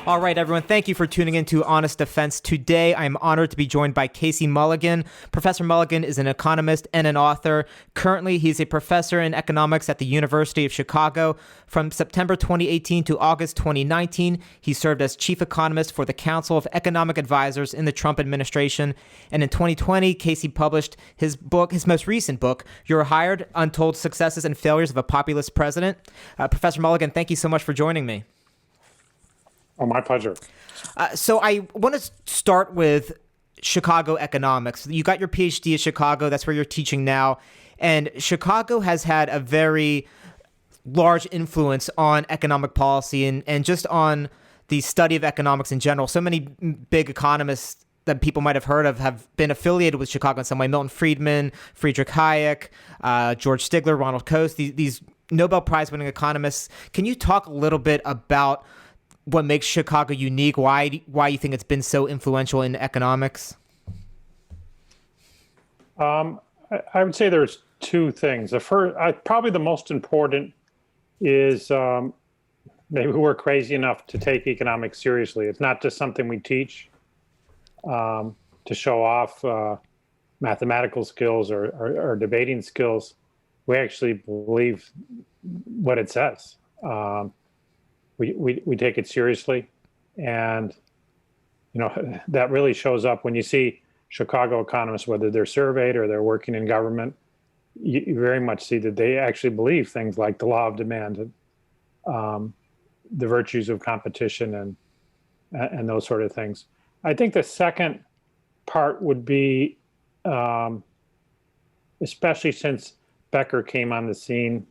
All right, everyone, thank you for tuning in to Honest Defense. Today, I am honored to be joined by Casey Mulligan. Professor Mulligan is an economist and an author. Currently, he's a professor in economics at the University of Chicago. From September 2018 to August 2019, he served as chief economist for the Council of Economic Advisors in the Trump administration. And in 2020, Casey published his most recent book, You're Hired, Untold Successes and Failures of a Populist President. Professor Mulligan, thank you so much for joining me. Oh, my pleasure. So I want to start with Chicago economics. You got your PhD at Chicago. That's where you're teaching now. And Chicago has had a very large influence on economic policy and just on the study of economics in general. So many big economists that people might have heard of have been affiliated with Chicago in some way. Milton Friedman, Friedrich Hayek, George Stigler, Ronald Coase, these Nobel Prize-winning economists. Can you talk a little bit about what makes Chicago unique, why you think it's been so influential in economics? I would say there's two things. The first, probably the most important, is maybe we're crazy enough to take economics seriously. It's not just something we teach to show off mathematical skills or debating skills. We actually believe what it says. We take it seriously, and that really shows up when you see Chicago economists, whether they're surveyed or they're working in government. You very much see that they actually believe things like the law of demand, and the virtues of competition, and those sort of things. I think the second part would be, especially since Becker came on the scene,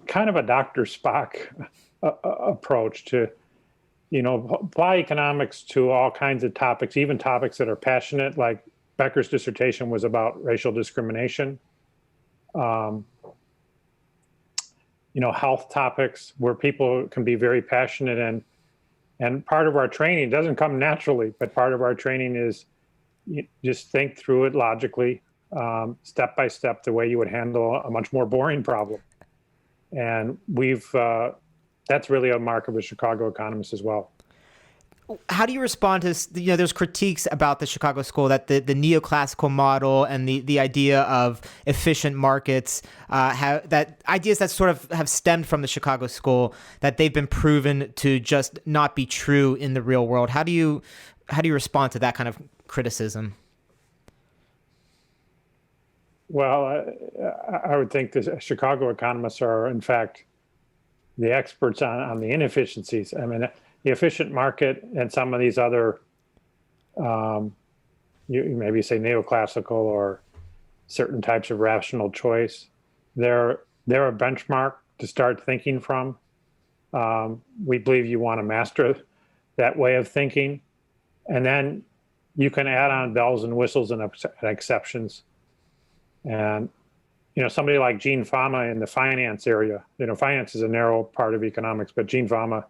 kind of a Dr. Spock approach to, apply economics to all kinds of topics, even topics that are passionate, like Becker's dissertation was about racial discrimination. Health topics where people can be very passionate, and part of our training doesn't come naturally, but part of our training is you just think through it logically, step by step, the way you would handle a much more boring problem. And that's really a mark of a Chicago economist as well. How do you respond to, there's critiques about the Chicago school that the neoclassical model and the idea of efficient markets, ideas that sort of have stemmed from the Chicago school, that they've been proven to just not be true in the real world. How do you respond to that kind of criticism? Well, I would think the Chicago economists are, in fact, the experts on the inefficiencies. I mean, the efficient market and some of these other, you maybe say neoclassical or certain types of rational choice, they're a benchmark to start thinking from. We believe you want to master that way of thinking, and then you can add on bells and whistles and exceptions. And, somebody like Gene Fama in the finance area, finance is a narrow part of economics, but Gene Fama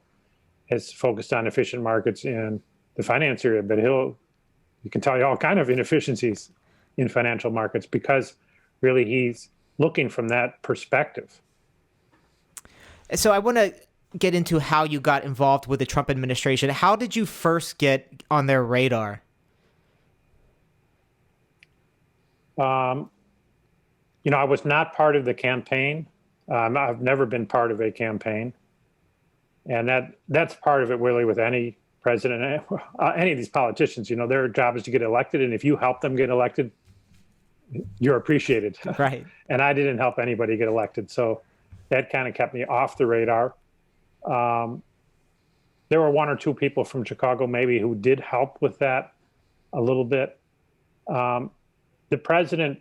has focused on efficient markets in the finance area, but he can tell you all kind of inefficiencies in financial markets because really he's looking from that perspective. So I want to get into how you got involved with the Trump administration. How did you first get on their radar? I was not part of the campaign. I've never been part of a campaign. And that's part of it really with any president, any of these politicians. Their job is to get elected. And if you help them get elected, you're appreciated. Right. And I didn't help anybody get elected. So that kind of kept me off the radar. There were one or two people from Chicago maybe who did help with that a little bit. The president,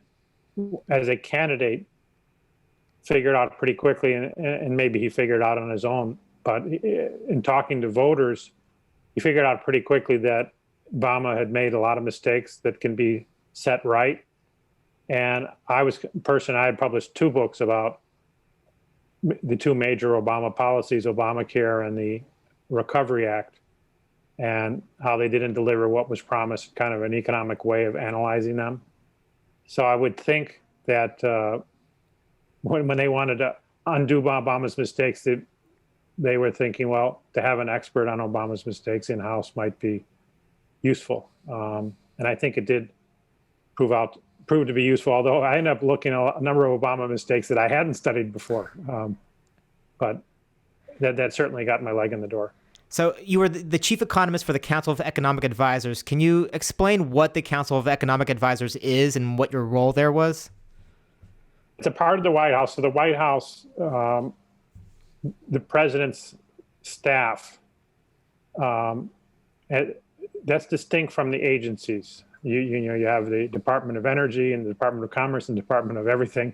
as a candidate, figured out pretty quickly, and maybe he figured out on his own, but in talking to voters, he figured out pretty quickly that Obama had made a lot of mistakes that can be set right. And I had published two books about the two major Obama policies, Obamacare and the Recovery Act, and how they didn't deliver what was promised, kind of an economic way of analyzing them. So I would think that when they wanted to undo Obama's mistakes, that they were thinking, well, to have an expert on Obama's mistakes in-house might be useful. And I think it did prove to be useful, although I ended up looking at a number of Obama mistakes that I hadn't studied before. But that certainly got my leg in the door. So you were the chief economist for the Council of Economic Advisors. Can you explain what the Council of Economic Advisors is and what your role there was? It's a part of the White House. So the White House, the president's staff, that's distinct from the agencies. You have the Department of Energy and the Department of Commerce and Department of everything.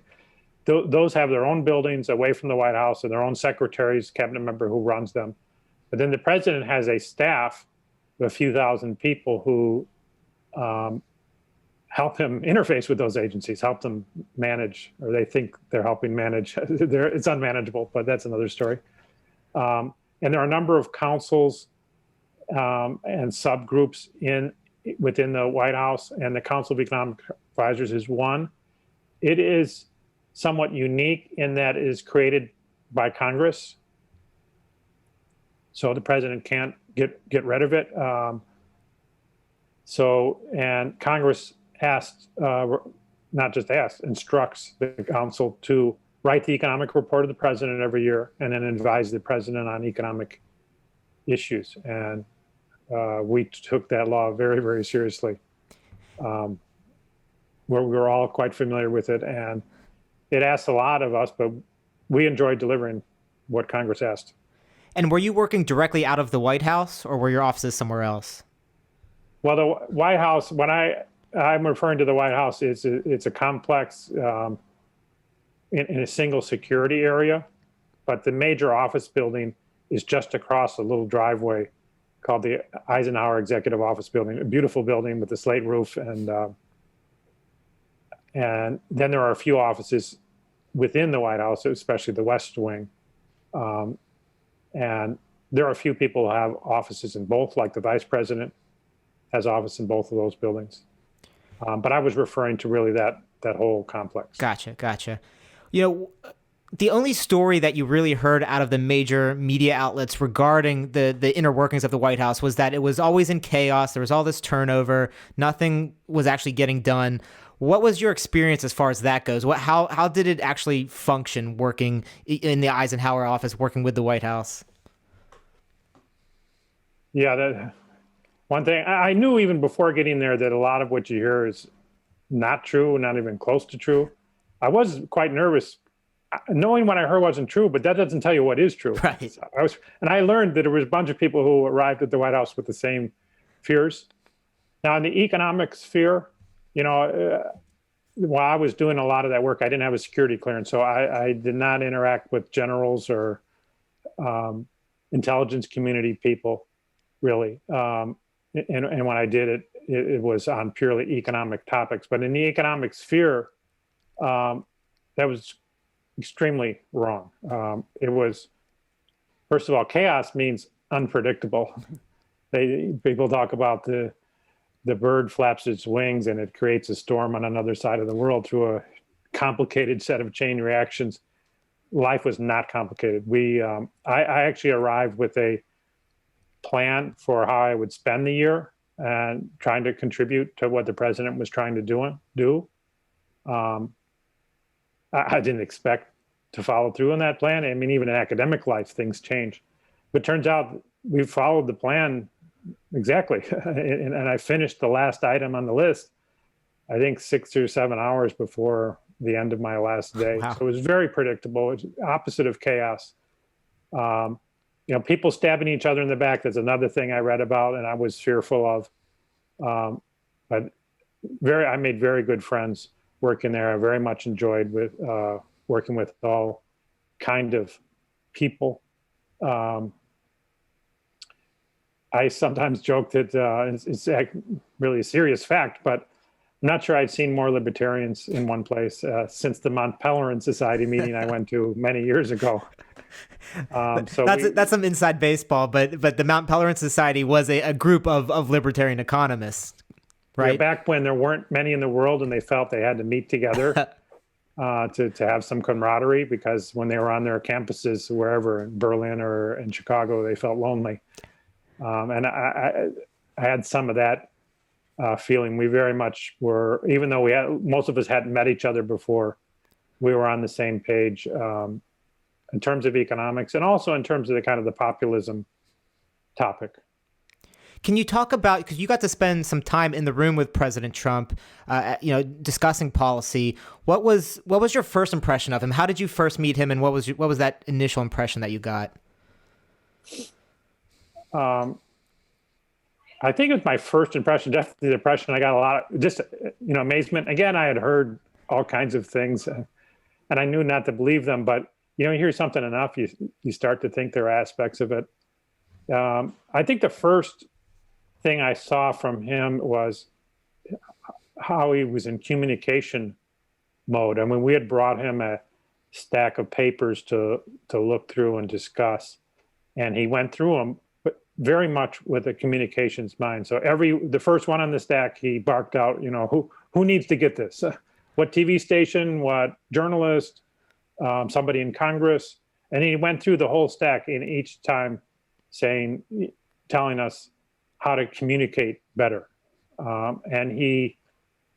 Those have their own buildings away from the White House and their own secretaries, cabinet member who runs them. But then the president has a staff of a few thousand people who help him interface with those agencies, help them manage, or they think they're helping manage. It's unmanageable, but that's another story. And there are a number of councils and subgroups within the White House, and the Council of Economic Advisors is one. It is somewhat unique in that it is created by Congress. So the president can't get rid of it. And Congress instructs the council to write the economic report of the president every year and then advise the president on economic issues. And we took that law very, very seriously. We're all quite familiar with it, and it asked a lot of us, but we enjoyed delivering what Congress asked. And were you working directly out of the White House, or were your offices somewhere else? Well, the White House, when I'm referring to the White House, it's a complex in a single security area, but the major office building is just across a little driveway called the Eisenhower Executive Office Building, a beautiful building with a slate roof. And then there are a few offices within the White House, especially the West Wing. And there are a few people who have offices in both, like the vice president has office in both of those buildings. But I was referring to really that whole complex. Gotcha. You know, the only story that you really heard out of the major media outlets regarding the inner workings of the White House was that it was always in chaos. There was all this turnover. Nothing was actually getting done. What was your experience as far as that goes? How did it actually function working in the Eisenhower office, working with the White House? Yeah, one thing I knew even before getting there that a lot of what you hear is not true, not even close to true. I was quite nervous, knowing what I heard wasn't true, but that doesn't tell you what is true. Right. I learned that there was a bunch of people who arrived at the White House with the same fears. Now, in the economic sphere, while I was doing a lot of that work, I didn't have a security clearance, so I did not interact with generals or intelligence community people, really. And when I did it was on purely economic topics. But in the economic sphere, that was extremely wrong. It was, first of all, chaos means unpredictable. People talk about the bird flaps its wings and it creates a storm on another side of the world through a complicated set of chain reactions. Life was not complicated. I actually arrived with a plan for how I would spend the year and trying to contribute to what the president was trying to do. I didn't expect to follow through on that plan. I mean, even in academic life, things change. But it turns out we followed the plan exactly. And I finished the last item on the list, I think 6 or 7 hours before the end of my last day. Wow. So it was very predictable. It's opposite of chaos. People stabbing each other in the back, that's another thing I read about and I was fearful of. But I made very good friends working there. I very much enjoyed working with all kind of people. I sometimes joke that it's really a serious fact, but I'm not sure I'd seen more libertarians in one place since the Mont Pelerin Society meeting I went to many years ago. So that's some inside baseball, but the Mount Pelerin Society was a group of libertarian economists, right? Yeah, back when there weren't many in the world and they felt they had to meet together. to have some camaraderie, because when they were on their campuses, wherever in Berlin or in Chicago, they felt lonely. And I had some of that feeling. We very much were, even though most of us hadn't met each other before, we were on the same page in terms of economics, and also in terms of the kind of the populism topic. Can you talk about, because you got to spend some time in the room with President Trump, discussing policy. What was your first impression of him? How did you first meet him, and what was that initial impression that you got? I think it was my first impression, definitely the impression I got a lot of just, amazement. Again, I had heard all kinds of things, and I knew not to believe them, but, you hear something enough, you start to think there are aspects of it. I think the first thing I saw from him was how he was in communication mode. I mean, we had brought him a stack of papers to look through and discuss, and he went through them, but very much with a communications mind. So the first one on the stack, he barked out, who needs to get this? What TV station? What journalist? Somebody in Congress? And he went through the whole stack, in each time telling us how to communicate better. And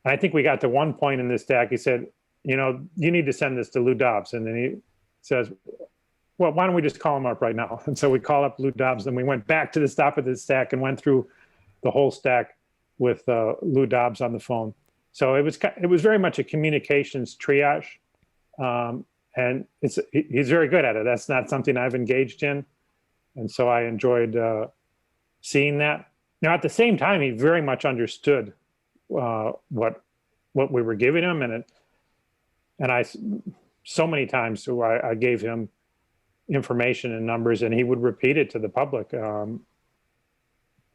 I think we got to one point in this stack, he said, you need to send this to Lou Dobbs. And then he says, well, why don't we just call him up right now? And so we call up Lou Dobbs, and we went back to the top of the stack and went through the whole stack with Lou Dobbs on the phone. So it was very much a communications triage. And he's very good at it. That's not something I've engaged in. And so I enjoyed seeing that. Now, at the same time, he very much understood what we were giving him. And I so many times I gave him information and numbers, and he would repeat it to the public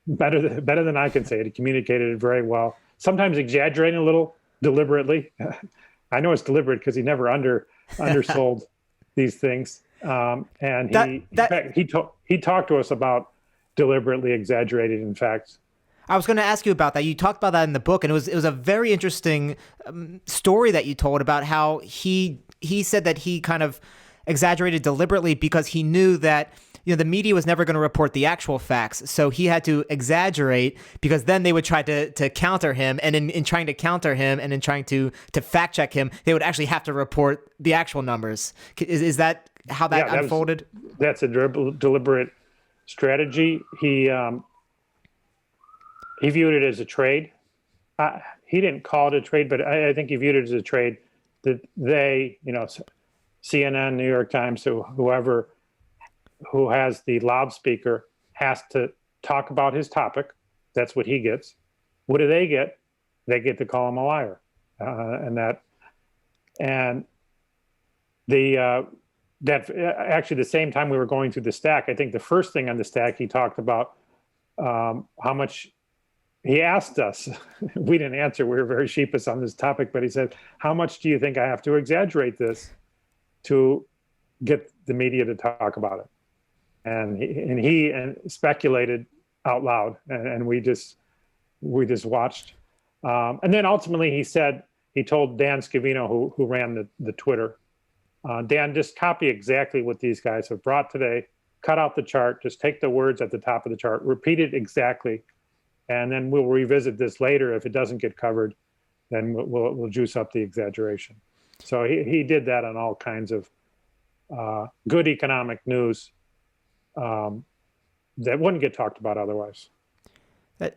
better than I can say it. He communicated it very well, sometimes exaggerating a little deliberately. I know it's deliberate because he never undersold these things. And he talked to us about deliberately exaggerated, in fact. I was going to ask you about that. You talked about that in the book, and it was a very interesting story that you told about how he said that he kind of exaggerated deliberately because he knew that the media was never going to report the actual facts. So he had to exaggerate, because then they would try to counter him. And in trying to counter him and in trying to fact check him, they would actually have to report the actual numbers. Is that how that unfolded? That's a deliberate strategy. He viewed it as a trade. He didn't call it a trade, but I think he viewed it as a trade that they, CNN, New York Times, whoever who has the loudspeaker has to talk about his topic. That's what he gets. What do they get? They get to call him a liar. That actually, the same time we were going through the stack, I think the first thing on the stack, he talked about how much he asked us. We didn't answer. We were very sheepish on this topic, but he said, how much do you think I have to exaggerate this to get the media to talk about it? And he speculated out loud, and we just watched. And then ultimately he told Dan Scavino, who ran the Twitter, Dan, just copy exactly what these guys have brought today, cut out the chart, just take the words at the top of the chart, repeat it exactly, and then we'll revisit this later. If it doesn't get covered, then we'll juice up the exaggeration. So he did that on all kinds of good economic news that wouldn't get talked about otherwise.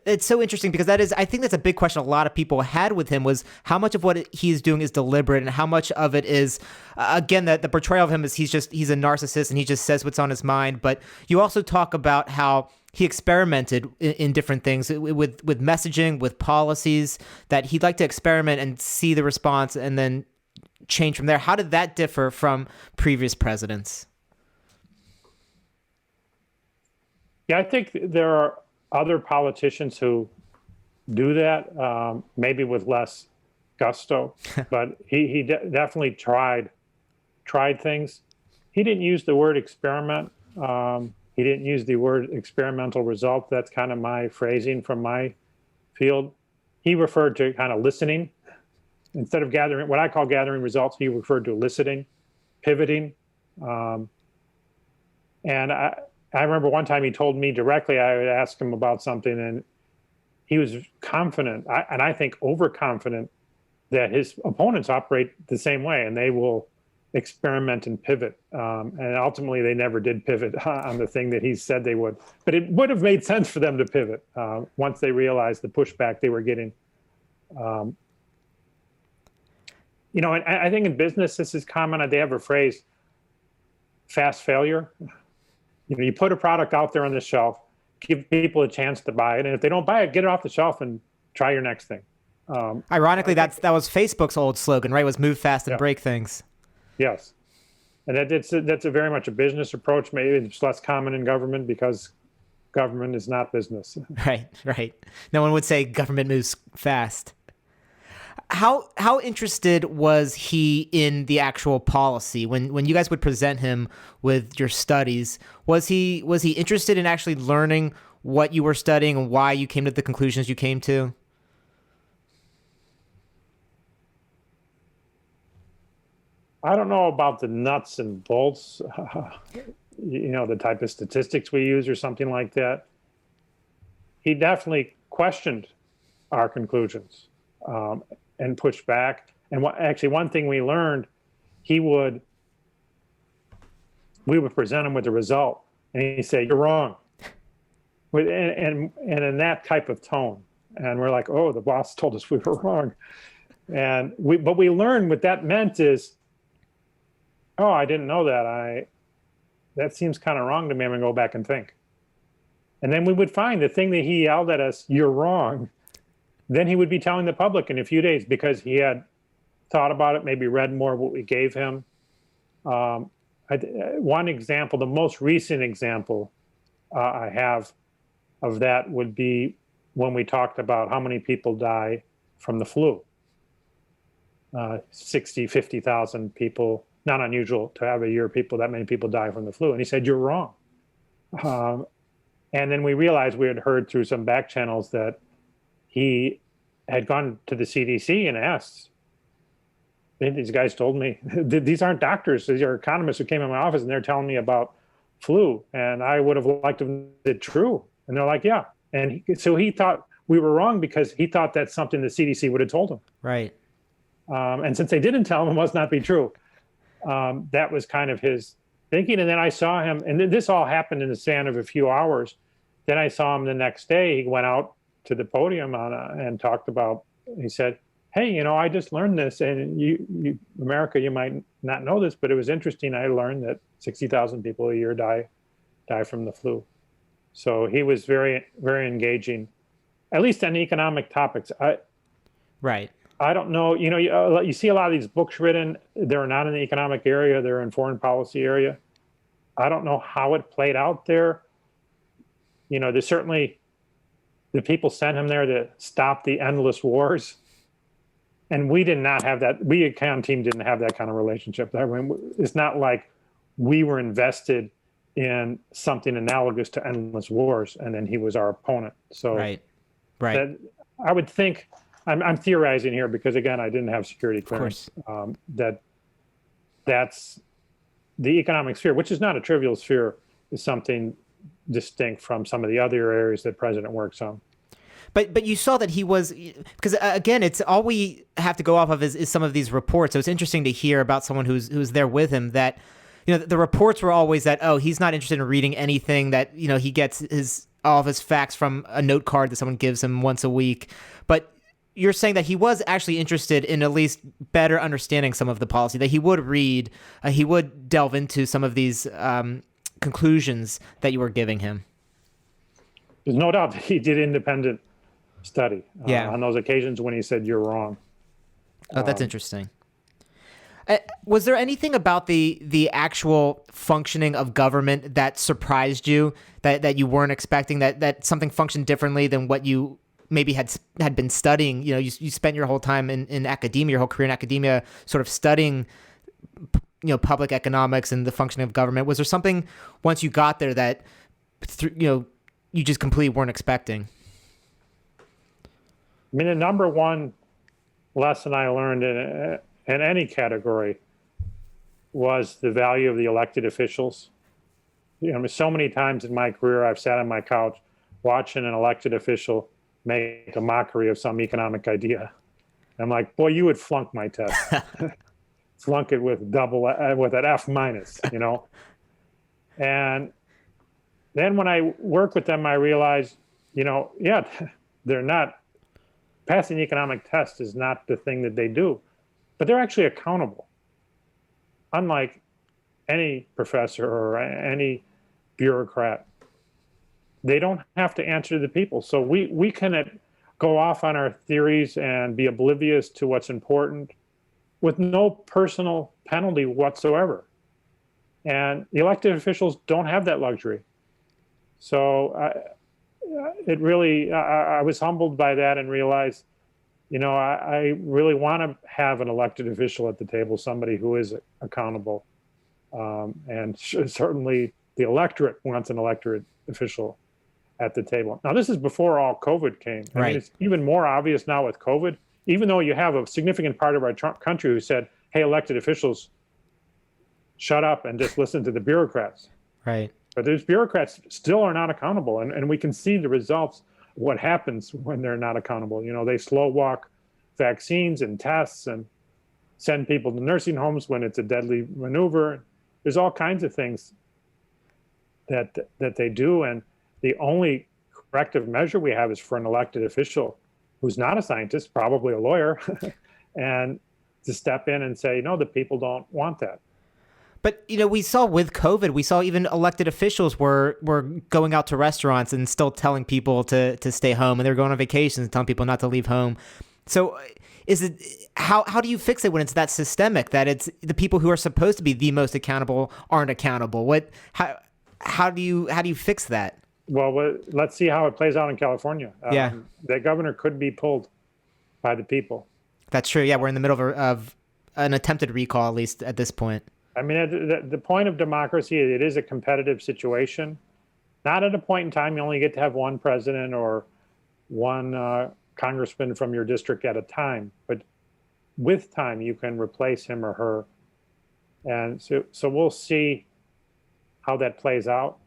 It's so interesting, because I think that's a big question a lot of people had with him, was how much of what he's doing is deliberate and how much of it is, again, the portrayal of him is he's a narcissist and he just says what's on his mind. But you also talk about how he experimented in different things with messaging, with policies, that he'd like to experiment and see the response and then change from there. How did that differ from previous presidents? Yeah, I think there are other politicians who do that, maybe with less gusto, but he definitely tried things. He didn't use the word experiment. He didn't use the word experimental result. That's kind of my phrasing from my field. He referred to kind of listening instead of gathering, what I call gathering results, he referred to eliciting, pivoting. And I remember one time he told me directly, I would ask him about something, and he was confident, and I think overconfident, that his opponents operate the same way, and they will experiment and pivot. And ultimately, they never did pivot on the thing that he said they would. But it would have made sense for them to pivot once they realized the pushback they were getting. And I think in business, this is common. They have a phrase, fast failure. You put a product out there on the shelf, give people a chance to buy it, and if they don't buy it, get it off the shelf and try your next thing. Ironically, that was Facebook's old slogan, right? Was move fast and break things. Yes, and that's a very much a business approach. Maybe it's less common in government because government is not business. Right. No one would say government moves fast. How interested was he in the actual policy when you guys would present him with your studies? Was he interested in actually learning what you were studying and why you came to the conclusions you came to? I don't know about the nuts and bolts, the type of statistics we use or something like that. He definitely questioned our conclusions and pushed back. And one thing we learned, we would present him with the result, and he'd say, "You're wrong," and in that type of tone. And we're like, "Oh, the boss told us we were wrong." And but we learned what that meant is, "Oh, I didn't know that. That seems kind of wrong to me. I'm going to go back and think." And then we would find the thing that he yelled at us, "You're wrong." Then he would be telling the public in a few days because he had thought about it, maybe read more of what we gave him. One example, the most recent example I have of that would be when we talked about how many people die from the flu. 60, 50,000 people. Not unusual to have a year that many people die from the flu. And he said, "You're wrong." And then we realized we had heard through some back channels that he had gone to the CDC and asked. These guys told me, these aren't doctors, these are economists who came in my office and they're telling me about flu. And I would have liked to know it true. And they're like, "Yeah." And so he thought we were wrong because he thought that's something the CDC would have told him. Right. And since they didn't tell him, it must not be true. That was kind of his thinking. And then I saw him, and this all happened in the span of a few hours. Then I saw him the next day. He went out to the podium and talked about, he said, "Hey, I just learned this, and you America, you might not know this, but it was interesting. I learned that 60,000 people a year die from the flu." So he was very, very engaging, at least on economic topics. Right. I don't know. You see a lot of these books written. They're not in the economic area. They're in foreign policy area. I don't know how it played out there. There's certainly the people sent him there to stop the endless wars. And we did not have that. We at Econ team didn't have that kind of relationship. It's not like we were invested in something analogous to endless wars, and then he was our opponent. So right. I would think, I'm theorizing here because, again, I didn't have security clearance, that's the economic sphere, which is not a trivial sphere, is something distinct from some of the other areas that President works on. But you saw that he was, because again, it's all we have to go off of is some of these reports. So it's interesting to hear about someone who's there with him that, the reports were always that, oh, he's not interested in reading anything, that, he gets all of his facts from a note card that someone gives him once a week. But you're saying that he was actually interested in at least better understanding some of the policy, that he would read, he would delve into some of these conclusions that you were giving him. There's no doubt that he did independent study on those occasions when he said, "You're wrong." Oh, that's interesting. Was there anything about the actual functioning of government that surprised you, that you weren't expecting, that something functioned differently than what you maybe had been studying? You spent your whole time in academia, your whole career in academia, sort of studying public economics and the functioning of government. Was there something once you got there that you just completely weren't expecting? I mean, the number one lesson I learned in any category was the value of the elected officials. So many times in my career, I've sat on my couch watching an elected official make a mockery of some economic idea. I'm like, boy, you would flunk my test. Flunk it with with an F minus, And then when I work with them, I realize, yeah, they're not passing the economic test is not the thing that they do, but they're actually accountable. Unlike any professor or any bureaucrat, they don't have to answer to the people. So we can go off on our theories and be oblivious to what's important with no personal penalty whatsoever. And the elected officials don't have that luxury. So I was humbled by that and realized, I really want to have an elected official at the table, somebody who is accountable. And certainly the electorate wants an electorate official at the table. Now, this is before all COVID came. I mean, it's even more obvious now with COVID, even though you have a significant part of our country who said, hey, elected officials, shut up and just listen to the bureaucrats. Right. But those bureaucrats still are not accountable. And we can see the results, what happens when they're not accountable. They slow walk vaccines and tests and send people to nursing homes when it's a deadly maneuver. There's all kinds of things that they do. And the only corrective measure we have is for an elected official who's not a scientist, probably a lawyer, and to step in and say, no, the people don't want that. But, we saw with COVID, we saw even elected officials were going out to restaurants and still telling people to stay home, and they were going on vacations and telling people not to leave home. So how do you fix it when it's that systemic, that it's the people who are supposed to be the most accountable aren't accountable? How do you fix that? Well, let's see how it plays out in California. Yeah. The governor could be pulled by the people. That's true. Yeah, we're in the middle of an attempted recall, at least at this point. I mean, the point of democracy, it is a competitive situation. Not at a point in time you only get to have one president or one congressman from your district at a time. But with time, you can replace him or her. And so we'll see how that plays out.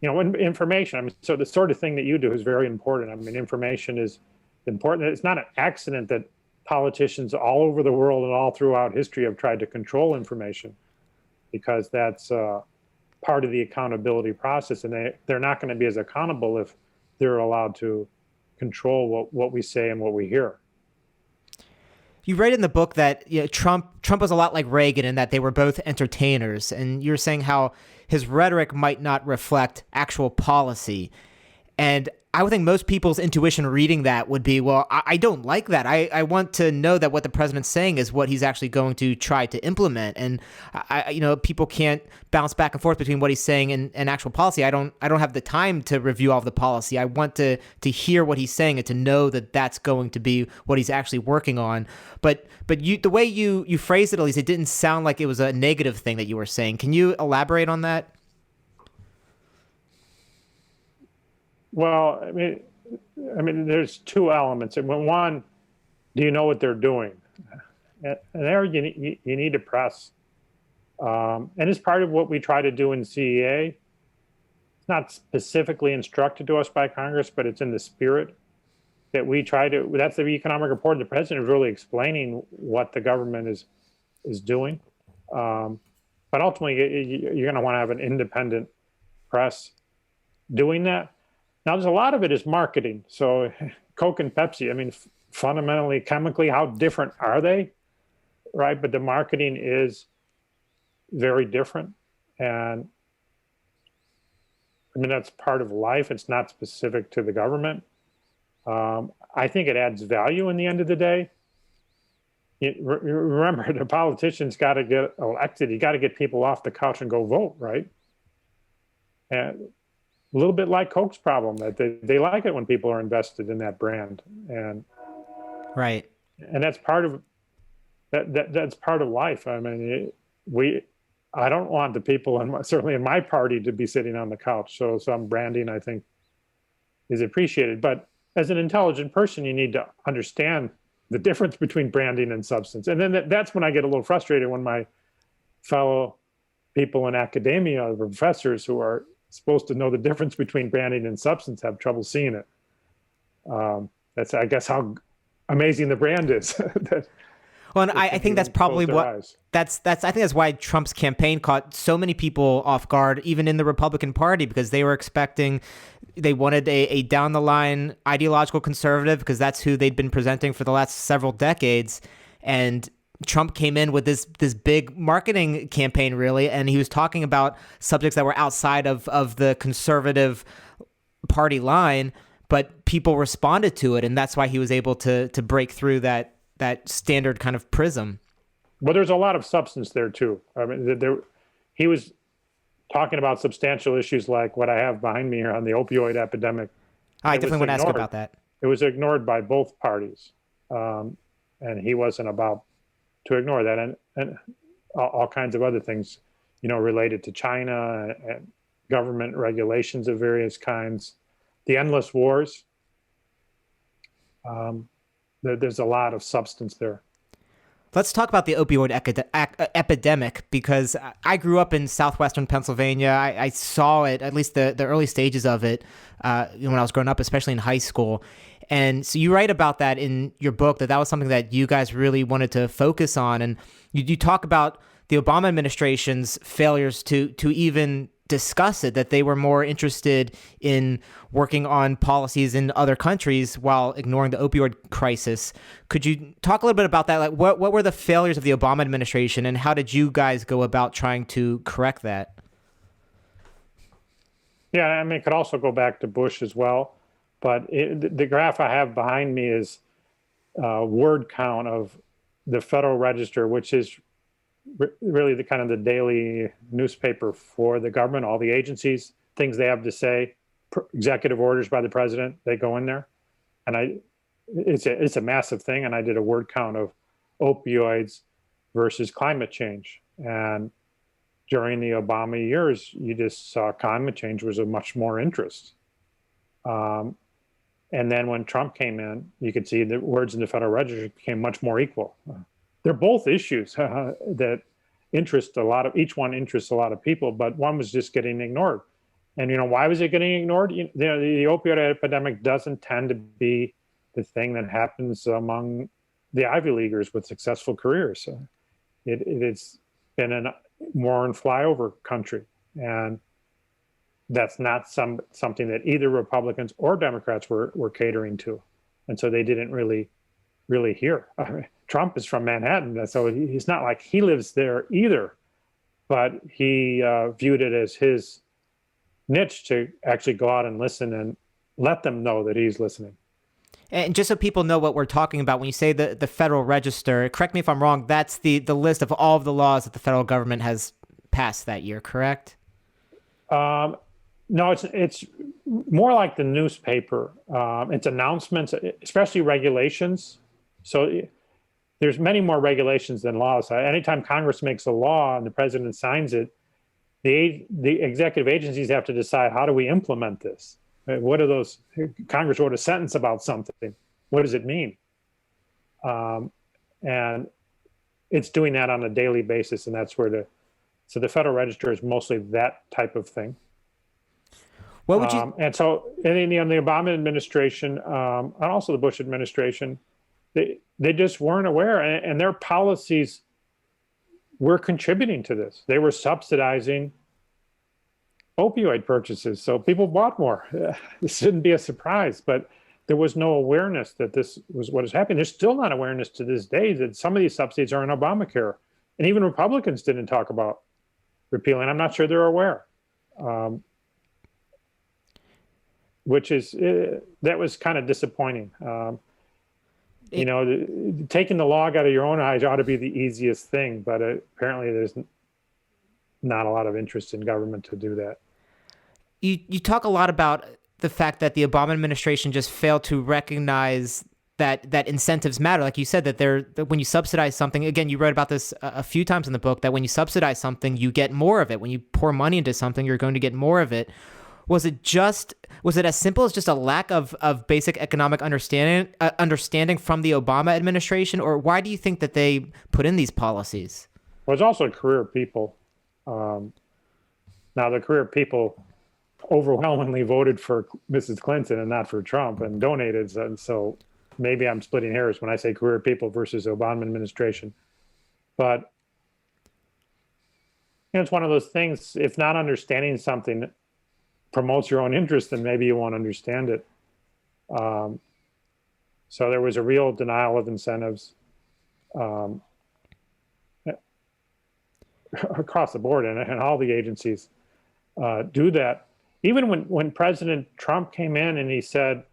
Information, so the sort of thing that you do is very important. I mean, information is important. It's not an accident that politicians all over the world and all throughout history have tried to control information, because that's part of the accountability process. And they're not going to be as accountable if they're allowed to control what we say and what we hear. You write in the book that Trump was a lot like Reagan in that they were both entertainers, and you're saying how his rhetoric might not reflect actual policy. And I would think most people's intuition reading that would be, well, I don't like that. I want to know that what the president's saying is what he's actually going to try to implement. And people can't bounce back and forth between what he's saying and actual policy. I don't have the time to review all of the policy. I want to hear what he's saying and to know that that's going to be what he's actually working on. But the way you phrased it, at least, it didn't sound like it was a negative thing that you were saying. Can you elaborate on that? Well, I mean, there's two elements. One, do you know what they're doing? And there you need to press. And it's part of what we try to do in CEA. It's not specifically instructed to us by Congress, but it's in the spirit that we try to. That's the economic report. The president is really explaining what the government is doing. But ultimately, you're going to want to have an independent press doing that. Now, there's a lot of it is marketing. So Coke and Pepsi, I mean, fundamentally, chemically, how different are they? Right? But the marketing is very different. And I mean, that's part of life. It's not specific to the government. I think it adds value in the end of the day. Remember, the politicians got to get elected. You got to get people off the couch and go vote, right? And a little bit like Coke's problem, that they like it when people are invested in that brand, and right, and that's part of that's part of life. I mean, I don't want the people, certainly in my party, to be sitting on the couch. So some branding, I think, is appreciated. But as an intelligent person, you need to understand the difference between branding and substance. And then that's when I get a little frustrated when my fellow people in academia, professors who are supposed to know the difference between branding and substance, have trouble seeing it. That's, I guess, how amazing the brand is. Well, and I think that's probably what I think that's why Trump's campaign caught so many people off guard, even in the Republican Party, because they wanted a down the line ideological conservative, because that's who they'd been presenting for the last several decades. And Trump came in with this big marketing campaign, really, and he was talking about subjects that were outside of the conservative party line, but people responded to it, and that's why he was able to break through that standard kind of prism. Well, there's a lot of substance there too. I mean, he was talking about substantial issues like what I have behind me here on the opioid epidemic. I definitely want to ask about that. It was ignored by both parties, and he wasn't about to ignore that, and all kinds of other things, related to China and government regulations of various kinds, the endless wars. There's a lot of substance there. Let's talk about the opioid epidemic, because I grew up in southwestern Pennsylvania. I saw it, at least the early stages of it, when I was growing up, especially in high school. And so you write about that in your book, that was something that you guys really wanted to focus on. And you talk about the Obama administration's failures to even discuss it, that they were more interested in working on policies in other countries while ignoring the opioid crisis. Could you talk a little bit about that? Like, what were the failures of the Obama administration, and how did you guys go about trying to correct that? Yeah, I mean, it could also go back to Bush as well. But the graph I have behind me is word count of the Federal Register, which is really the kind of the daily newspaper for the government, all the agencies, things they have to say, executive orders by the president, they go in there. And it's a massive thing. And I did a word count of opioids versus climate change. And during the Obama years, you just saw climate change was of much more interest. And then when Trump came in, you could see the words in the Federal Register became much more equal. They're both issues that each one interests a lot of people, but one was just getting ignored. And, why was it getting ignored? The opioid epidemic doesn't tend to be the thing that happens among the Ivy Leaguers with successful careers. It's been a war and flyover country. And that's not something that either Republicans or Democrats were catering to. And so they didn't really hear. I mean, Trump is from Manhattan, so he's not like he lives there either, but he viewed it as his niche to actually go out and listen and let them know that he's listening. And just so people know what we're talking about, when you say the Federal Register, correct me if I'm wrong, that's the list of all of the laws that the federal government has passed that year, correct? No, it's more like the newspaper. It's announcements, especially regulations. So there's many more regulations than laws. Anytime Congress makes a law and the president signs it, the executive agencies have to decide, how do we implement this? What are those? Congress wrote a sentence about something. What does it mean? And it's doing that on a daily basis, and that's where the Federal Register is mostly that type of thing. What would you? And so in the Obama administration, and also the Bush administration, they just weren't aware, and their policies were contributing to this. They were subsidizing opioid purchases, so people bought more. This shouldn't be a surprise, but there was no awareness that this was what is happening. There's still not awareness to this day that some of these subsidies are in Obamacare, and even Republicans didn't talk about repealing. I'm not sure they're aware. Which is, that was kind of disappointing. Taking the log out of your own eyes ought to be the easiest thing, but apparently there's not a lot of interest in government to do that. You talk a lot about the fact that the Obama administration just failed to recognize that incentives matter. Like you said, that when you subsidize something, again, you wrote about this a few times in the book, that when you subsidize something, you get more of it. When you pour money into something, you're going to get more of it. Was it as simple as just a lack of basic economic understanding from the Obama administration, or why do you think that they put in these policies? Well, it's also career people. Now, the career people overwhelmingly voted for Mrs. Clinton and not for Trump and donated. And so maybe I'm splitting hairs when I say career people versus Obama administration. But it's one of those things, if not understanding something promotes your own interest, then maybe you won't understand it. So there was a real denial of incentives across the board, and all the agencies do that. Even when President Trump came in and he said,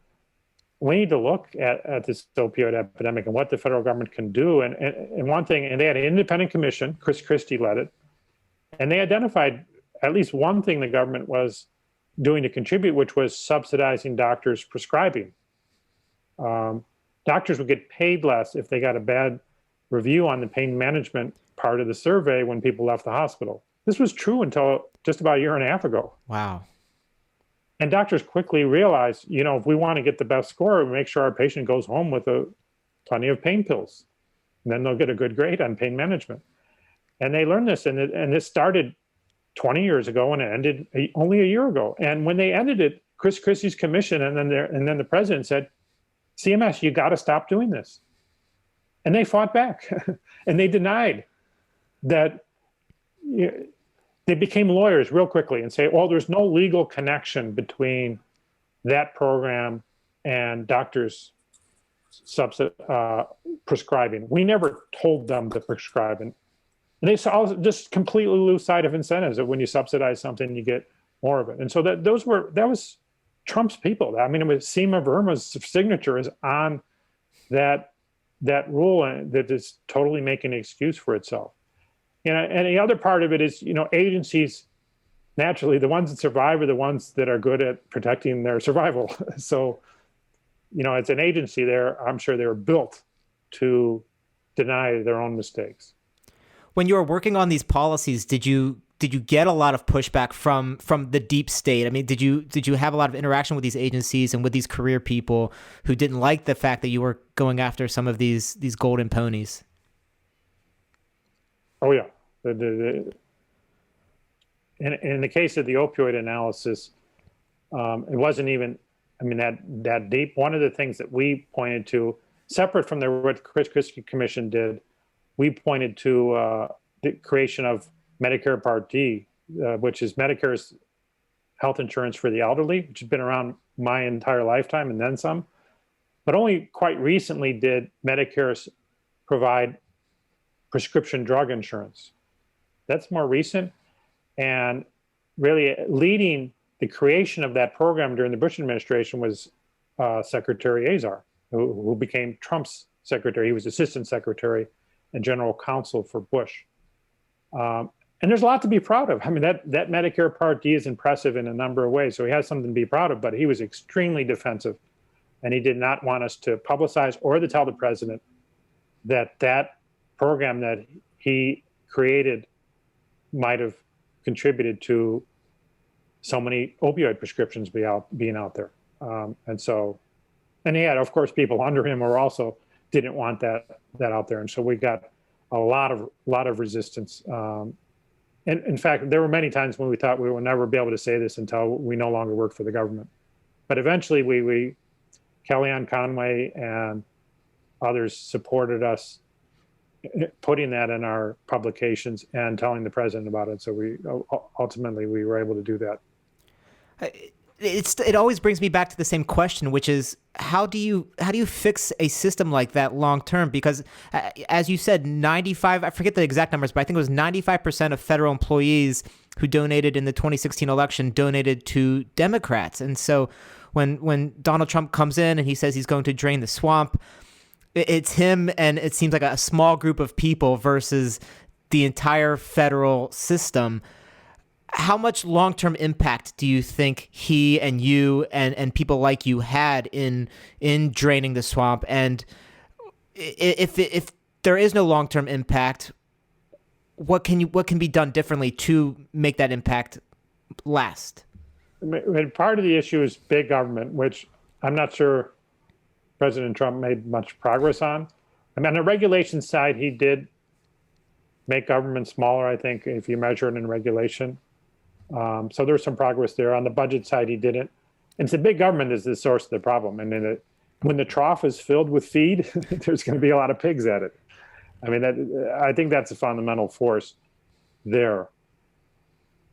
we need to look at this opioid epidemic and what the federal government can do. And one thing, and they had an independent commission, Chris Christie led it, and they identified at least one thing the government was doing to contribute, which was subsidizing doctors' prescribing. Doctors would get paid less if they got a bad review on the pain management part of the survey when people left the hospital. This was true until just about a year and a half ago. Wow. And doctors quickly realized, if we want to get the best score, we make sure our patient goes home with plenty of pain pills. And then they'll get a good grade on pain management. And they learned this, and this started 20 years ago and it ended only a year ago. And when they ended it, Chris Christie's commission and then the president said, CMS, you got to stop doing this. And they fought back and they denied that. They became lawyers real quickly and say, well, there's no legal connection between that program and doctors prescribing. We never told them to prescribe. And they just completely lose sight of incentives, that when you subsidize something, you get more of it. And so that was Trump's people. I mean, it was Seema Verma's signature is on that rule, and that is totally making an excuse for itself. And the other part of it is, agencies, naturally, the ones that survive are the ones that are good at protecting their survival. So, it's an agency there. I'm sure they were built to deny their own mistakes. When you were working on these policies, did you get a lot of pushback from the deep state? I mean, did you have a lot of interaction with these agencies and with these career people who didn't like the fact that you were going after some of these golden ponies? Oh yeah. In the case of the opioid analysis, it wasn't even, that deep. One of the things that we pointed to, separate from what Chris Christie Commission did, we pointed to the creation of Medicare Part D, which is Medicare's health insurance for the elderly, which has been around my entire lifetime and then some. But only quite recently did Medicare provide prescription drug insurance. That's more recent, and really leading the creation of that program during the Bush administration was Secretary Azar, who became Trump's secretary. He was assistant secretary and general counsel for Bush. And there's a lot to be proud of. I mean, that Medicare Part D is impressive in a number of ways, so he has something to be proud of, but he was extremely defensive, and he did not want us to publicize or to tell the president that program that he created might have contributed to so many opioid prescriptions being out there. And he had, of course, people under him who also didn't want that out there. And so we got a lot of resistance. And in fact, there were many times when we thought we would never be able to say this until we no longer worked for the government. But eventually Kellyanne Conway and others supported us putting that in our publications and telling the president about it. So we were able to do that. It always brings me back to the same question, which is how do you fix a system like that long term? Because as you said, 95, I forget the exact numbers, but I think it was 95% of federal employees who donated in the 2016 election donated to Democrats. And so when Donald Trump comes in and he says he's going to drain the swamp, it's him and it seems like a small group of people versus the entire federal system. How much long-term impact do you think he and you and people like you had in draining the swamp? And if there is no long-term impact, what can be done differently to make that impact last? Part of the issue is big government, which I'm not sure President Trump made much progress on. I mean, on the regulation side, he did make government smaller, I think, if you measure it in regulation. So there's some progress there. On the budget side, he didn't. And so big government is the source of the problem. And when the trough is filled with feed, there's going to be a lot of pigs at it. I mean, I think that's a fundamental force there.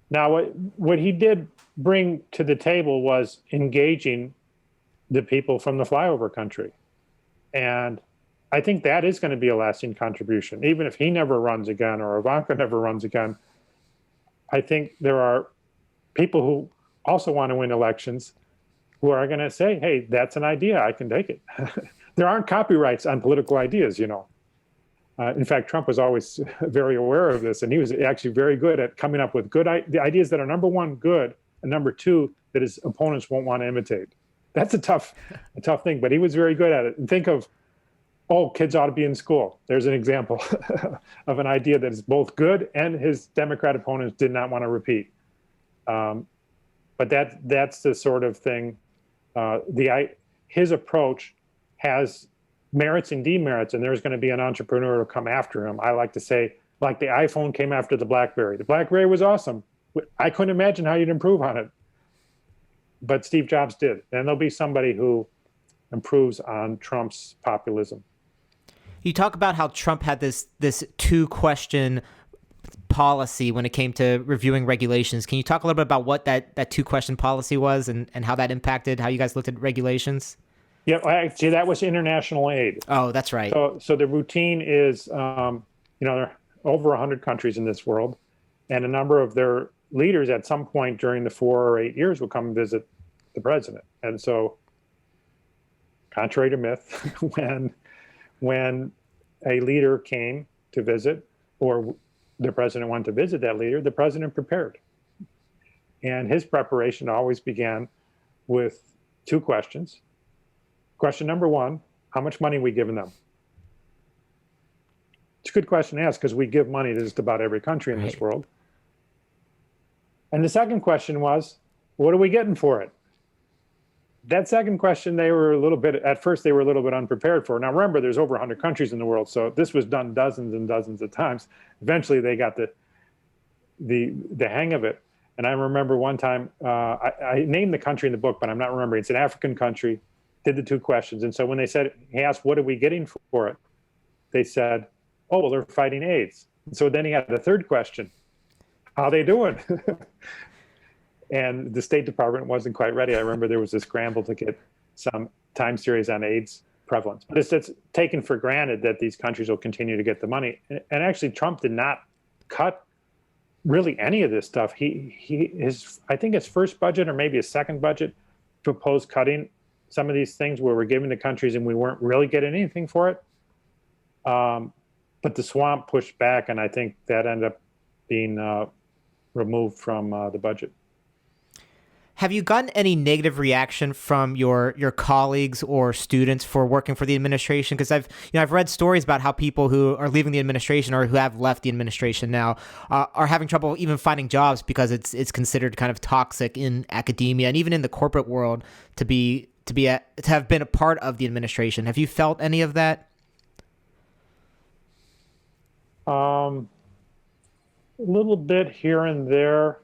Now, what he did bring to the table was engaging the people from the flyover country. And I think that is going to be a lasting contribution. Even if he never runs again or Ivanka never runs again, I think there are people who also want to win elections who are going to say, hey, that's an idea, I can take it. There aren't copyrights on political ideas, you know. In fact, Trump was always very aware of this, and he was actually very good at coming up with the ideas that are, number one, good, and number two, that his opponents won't want to imitate. That's a tough thing, but he was very good at it. And think of, kids ought to be in school. There's an example of an idea that is both good and his Democrat opponents did not want to repeat. But that's the sort of thing. His approach has merits and demerits, and there's going to be an entrepreneur who come after him. I like to say, like the iPhone came after the BlackBerry. The BlackBerry was awesome. I couldn't imagine how you'd improve on it. But Steve Jobs did. And there'll be somebody who improves on Trump's populism. You talk about how Trump had this two-question policy when it came to reviewing regulations. Can you talk a little bit about what that two-question policy was and how that impacted how you guys looked at regulations? Yeah, actually, that was international aid. Oh, that's right. So the routine is, there are over 100 countries in this world, and a number of their leaders at some point during the 4 or 8 years will come and visit the president. And so, contrary to myth, when a leader came to visit, or the president wanted to visit that leader, the president prepared. And his preparation always began with two questions. Question number one, how much money are we giving them? It's a good question to ask because we give money to just about every country in this world. And the second question was, what are we getting for it? That second question, at first they were a little bit unprepared for. Now remember, there's over 100 countries in the world, so this was done dozens and dozens of times. Eventually they got the hang of it. And I remember one time, I named the country in the book, but I'm not remembering. It's an African country, did the two questions. And so when he asked, what are we getting for it? They said, oh, well, they're fighting AIDS. And so then he had the third question, how they doing? And the State Department wasn't quite ready. I remember there was a scramble to get some time series on AIDS prevalence. But it's taken for granted that these countries will continue to get the money. And actually, Trump did not cut really any of this stuff. I think his first budget or maybe his second budget proposed cutting some of these things where we're giving to countries and we weren't really getting anything for it. But the swamp pushed back, and I think that ended up being removed from the budget. Have you gotten any negative reaction from your colleagues or students for working for the administration? Because I've read stories about how people who are leaving the administration or who have left the administration now are having trouble even finding jobs because it's considered kind of toxic in academia and even in the corporate world to have been a part of the administration. Have you felt any of that? A little bit here and there.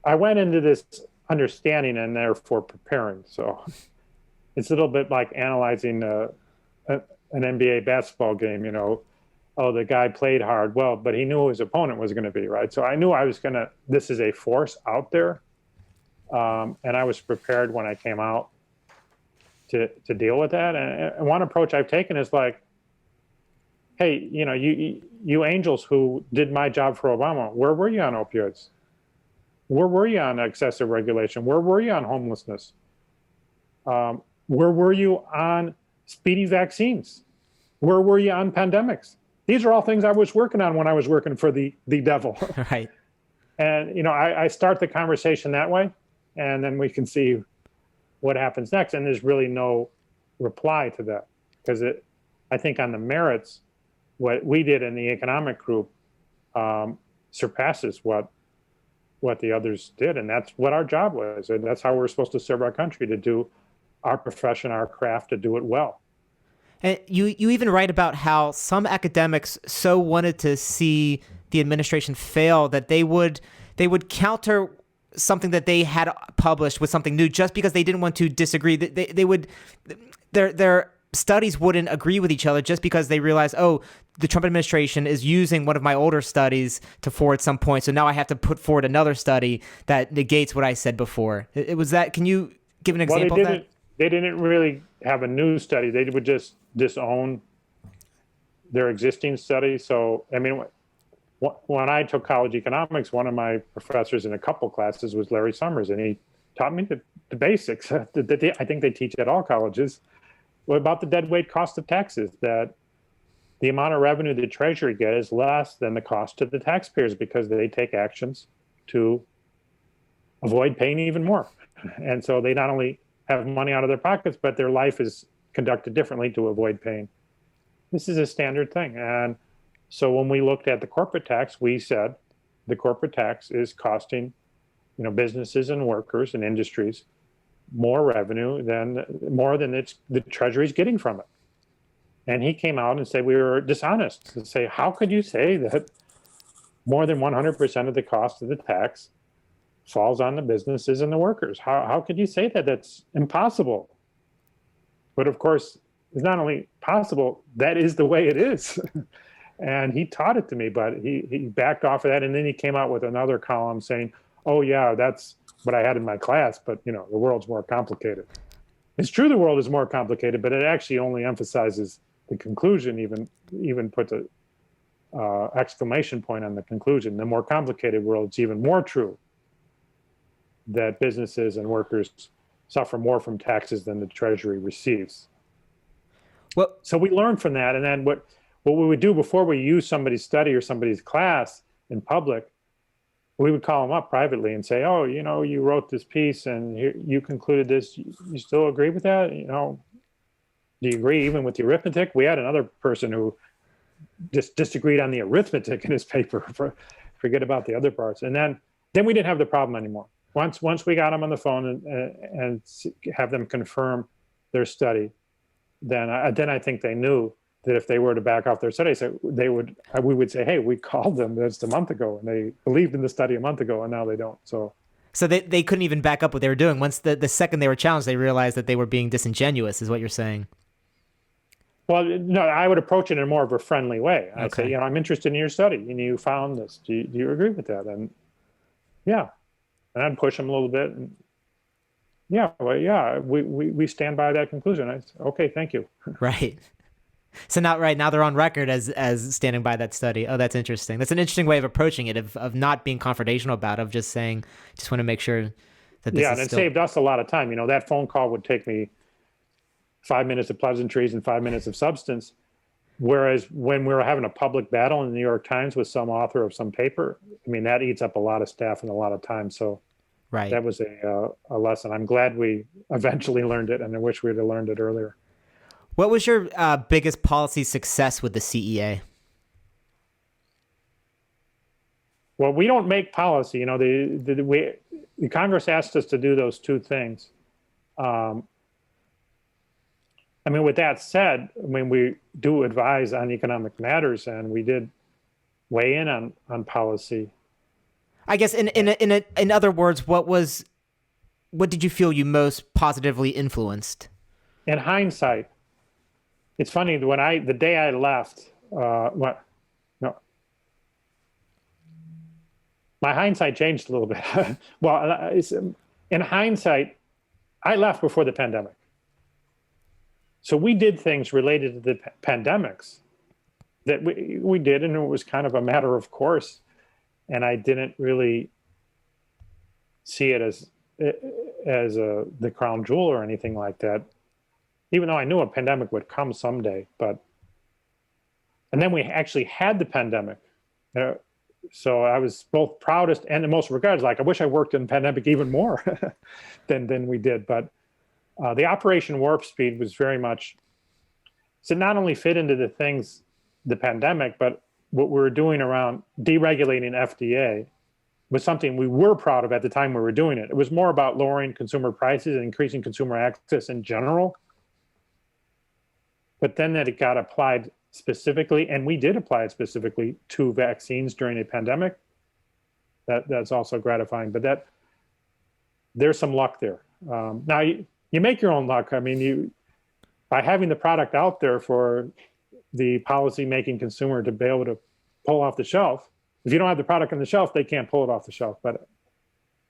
I went into this understanding and therefore preparing. So it's a little bit like analyzing an NBA basketball game, the guy played hard. Well, but he knew who his opponent was going to be, right? So I knew this is a force out there. And I was prepared when I came out to deal with that. And one approach I've taken is like, hey, you angels who did my job for Obama, where were you on opioids? Where were you on excessive regulation? Where were you on homelessness? Where were you on speedy vaccines? Where were you on pandemics? These are all things I was working on when I was working for the devil. Right. And, I start the conversation that way, and then we can see what happens next. And there's really no reply to that because I think on the merits, what we did in the economic group surpasses what what the others did. And that's what our job was. And that's how we're supposed to serve our country, to do our profession, our craft, to do it well. And you even write about how some academics so wanted to see the administration fail that they would counter something that they had published with something new just because they didn't want to disagree. They would their studies wouldn't agree with each other just because they realized, oh, the Trump administration is using one of my older studies to forward some point, so now I have to put forward another study that negates what I said before. It was that. Can you give an example of that? They didn't really have a new study. They would just disown their existing study. So, I mean, when I took college economics, one of my professors in a couple classes was Larry Summers, and he taught me the basics that I think they teach at all colleges about the deadweight cost of taxes, that the amount of revenue the Treasury gets is less than the cost to the taxpayers because they take actions to avoid paying even more. And so they not only have money out of their pockets, but their life is conducted differently to avoid pain. This is a standard thing. And so when we looked at the corporate tax, we said the corporate tax is costing, businesses and workers and industries more revenue than the Treasury's getting from it. And he came out and said we were dishonest, to say, how could you say that more than 100% of the cost of the tax falls on the businesses and the workers? How could you say that? That's impossible. But of course, it's not only possible, that is the way it is. And he taught it to me, but he backed off of that. And then he came out with another column saying, oh yeah, that's what I had in my class, but the world's more complicated. It's true the world is more complicated, but it actually only emphasizes the conclusion, even puts a exclamation point on the conclusion. The more complicated world, it's even more true that businesses and workers suffer more from taxes than the Treasury receives. Well, so we learned from that. And then what we would do before we use somebody's study or somebody's class in public, we would call them up privately and say, oh, you wrote this piece and you concluded this. You still agree with that? Do you agree even with the arithmetic? We had another person who just disagreed on the arithmetic in his paper. Forget about the other parts. And then we didn't have the problem anymore. Once we got them on the phone and have them confirm their study, then I think they knew that if they were to back off their study, we would say, hey, we called them just a month ago, and they believed in the study a month ago, and now they don't. So they couldn't even back up what they were doing. Once the second they were challenged, they realized that they were being disingenuous, is what you're saying. Well, no, I would approach it in more of a friendly way. I'd Okay. say, I'm interested in your study. You found this. Do you agree with that? And yeah, and I'd push them a little bit. And we stand by that conclusion. I say, okay, thank you. Right. So now they're on record as standing by that study. Oh, that's interesting. That's an interesting way of approaching it, of not being confrontational about it, of just saying, just want to make sure that this is and it saved us a lot of time. That phone call would take me 5 minutes of pleasantries and 5 minutes of substance. Whereas when we were having a public battle in the New York Times with some author of some paper, that eats up a lot of staff and a lot of time. So right. That was a lesson. I'm glad we eventually learned it, and I wish we'd have learned it earlier. What was your biggest policy success with the CEA? Well, we don't make policy. The Congress asked us to do those two things. With that said, we do advise on economic matters, and we did weigh in on policy. I guess in other words, what did you feel you most positively influenced? In hindsight, it's funny, the day I left, my hindsight changed a little bit. Well, in hindsight, I left before the pandemic. So we did things related to the pandemics that we did, and it was kind of a matter of course. And I didn't really see it as the crown jewel or anything like that, even though I knew a pandemic would come someday. And then we actually had the pandemic. So I was both proudest and in most regards, I wish I worked in the pandemic even more than we did. But the Operation Warp Speed was very much, so not only fit into the pandemic, but what we were doing around deregulating FDA was something we were proud of at the time we were doing it. It was more about lowering consumer prices and increasing consumer access in general. But then that it got applied specifically, and we did apply it specifically to vaccines during a pandemic. That's also gratifying. But there's some luck there. Now you make your own luck. I mean, by having the product out there for the policy-making consumer to be able to pull off the shelf. If you don't have the product on the shelf, they can't pull it off the shelf. But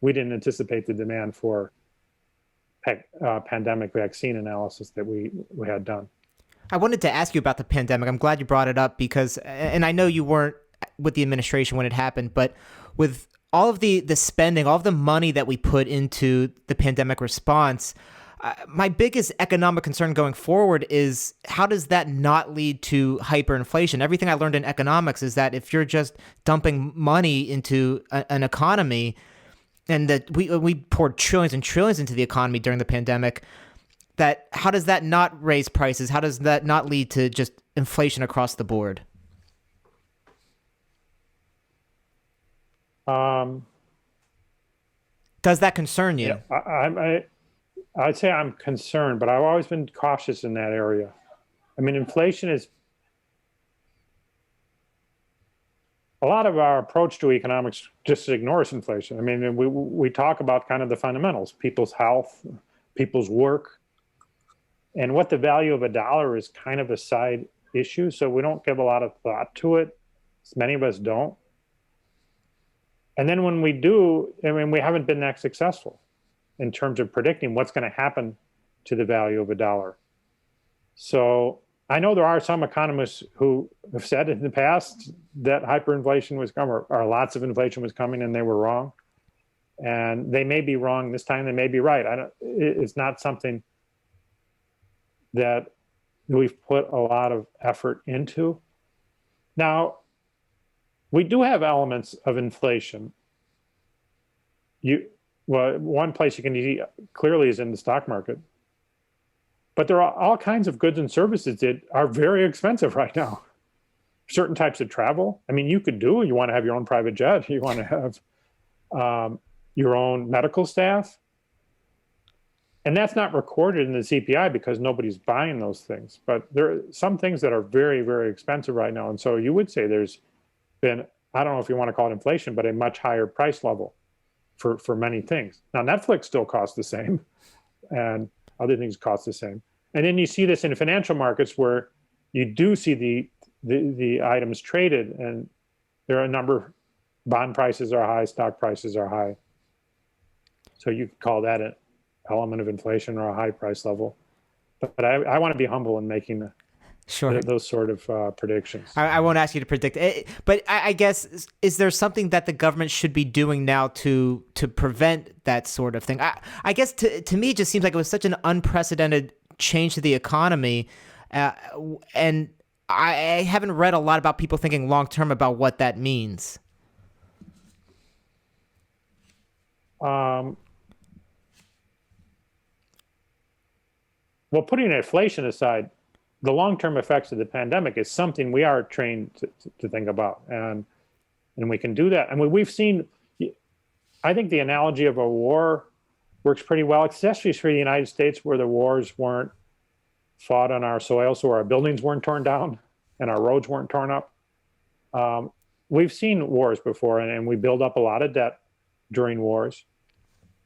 we didn't anticipate the demand for pandemic vaccine analysis that we had done. I wanted to ask you about the pandemic. I'm glad you brought it up because, and I know you weren't with the administration when it happened, but with all of the spending, all of the money that we put into the pandemic response, my biggest economic concern going forward is how does that not lead to hyperinflation? Everything I learned in economics is that if you're just dumping money into an economy, and that we poured trillions and trillions into the economy during the pandemic, that how does that not raise prices? How does that not lead to just inflation across the board? Does that concern you? Yeah, I'd say I'm concerned, but I've always been cautious in that area. I mean, inflation is a lot of our approach to economics just ignores inflation. I mean, we talk about kind of the fundamentals, people's health, people's work, and what the value of a dollar is kind of a side issue. So we don't give a lot of thought to it. Many of us don't. And then when we do, I mean, we haven't been that successful in terms of predicting what's going to happen to the value of a dollar. So I know there are some economists who have said in the past that hyperinflation was coming, or lots of inflation was coming, and they were wrong. And they may be wrong this time, they may be right. It's not something that we've put a lot of effort into. Now, we do have elements of inflation. One place you can see clearly is in the stock market. But there are all kinds of goods and services that are very expensive right now. Certain types of travel. I mean, you want to have your own private jet. You want to have your own medical staff. And that's not recorded in the CPI because nobody's buying those things. But there are some things that are very, very expensive right now. And so you would say there's been, I don't know if you want to call it inflation, but a much higher price level for many things. Now, Netflix still costs the same, and other things cost the same. And then you see this in financial markets where you do see the items traded, and there are a number, bond prices are high, stock prices are high. So you could call that an element of inflation or a high price level. But I want to be humble in making those sort of predictions. I won't ask you to predict it, but I guess, is there something that the government should be doing now to prevent that sort of thing? I guess to me, it just seems like it was such an unprecedented change to the economy, and I haven't read a lot about people thinking long-term about what that means. Well, putting inflation aside, the long-term effects of the pandemic is something we are trained to think about, and we can do that. I mean, we've seen, I think the analogy of a war works pretty well, especially for the United States, where the wars weren't fought on our soil, so our buildings weren't torn down and our roads weren't torn up. We've seen wars before, and we build up a lot of debt during wars.